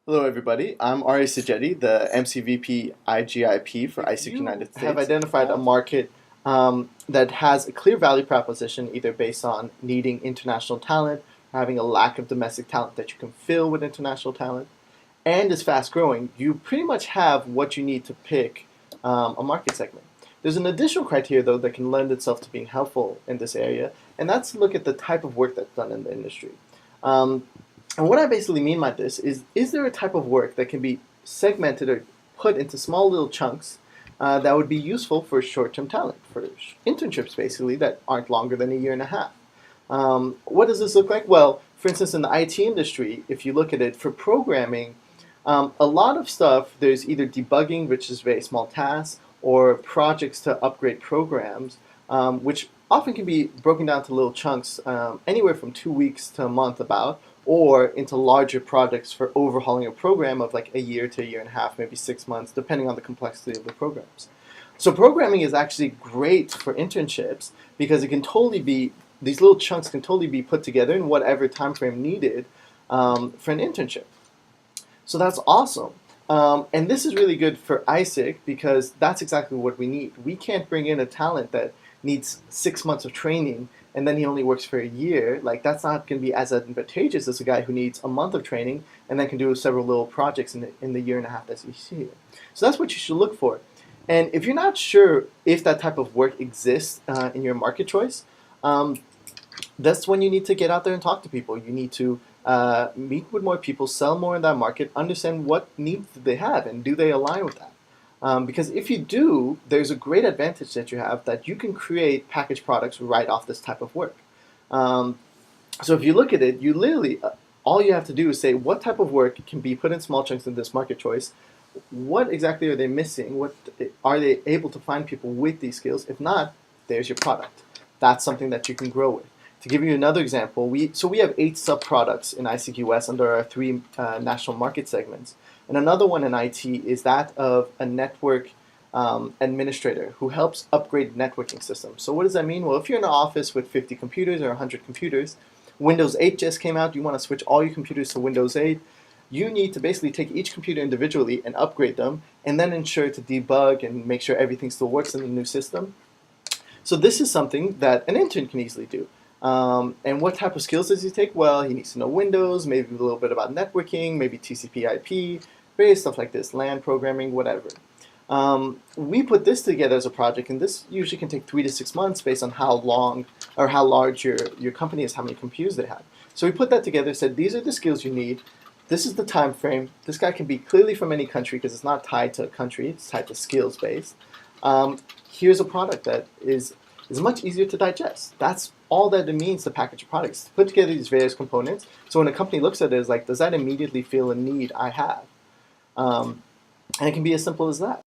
Hello, everybody. I'm Arya Sajedi, the MCVP IGIP for ISIC United States. Have identified a market that has a clear value proposition, either based on needing international talent, having a lack of domestic talent that you can fill with international talent, and is fast growing. You pretty much have what you need to pick a market segment. There's an additional criteria, though, that can lend itself to being helpful in this area, and that's to look at the type of work that's done in the industry. And what I basically mean by this is there a type of work that can be segmented or put into small little chunks that would be useful for short-term talent, for internships basically that aren't longer than a year and a half? What does this look like? Well, for instance, in the IT industry, if you look at it for programming, a lot of stuff, there's either debugging, which is very small tasks, or projects to upgrade programs, which often can be broken down to little chunks, anywhere from 2 weeks to a month about, or into larger projects for overhauling a program of like a year to a year and a half, maybe 6 months, depending on the complexity of the programs. So programming is actually great for internships because it can totally be, these little chunks can totally be put together in whatever time frame needed for an internship. So that's awesome. And this is really good for ISIC because that's exactly what we need. We can't bring in a talent that needs 6 months of training and then he only works for a year. Like, that's not going to be as advantageous as a guy who needs a month of training and then can do several little projects in the year and a half that he's here. So that's what you should look for. And if you're not sure if that type of work exists in your market choice, that's when you need to get out there and talk to people. You need to meet with more people, sell more in that market, understand what needs they have, and do they align with that. Because if you do, there's a great advantage that you have that you can create packaged products right off this type of work. So if you look at it, you literally, all you have to do is say what type of work can be put in small chunks in this market choice, what exactly are they missing, what are they able to find people with these skills. If not, there's your product. That's something that you can grow with. To give you another example, we have 8 sub-products in ISIC US under our 3 national market segments. And another one in IT is that of a network administrator who helps upgrade networking systems. So what does that mean? Well, if you're in an office with 50 computers or 100 computers, Windows 8 just came out, you want to switch all your computers to Windows 8, you need to basically take each computer individually and upgrade them, and then ensure to debug and make sure everything still works in the new system. So this is something that an intern can easily do. And what type of skills does he take? Well, he needs to know Windows, maybe a little bit about networking, maybe TCP/IP, various stuff like this, LAN programming, whatever. We put this together as a project, and this usually can take 3 to 6 months based on how long or how large your company is, how many computers they have. So we put that together, said these are the skills you need. This is the time frame. This guy can be clearly from any country because it's not tied to a country, it's tied to skills based. Here's a product that is much easier to digest. That's all that it means to package a product, to put together these various components. So when a company looks at it, it's like, does that immediately feel a need I have? And it can be as simple as that.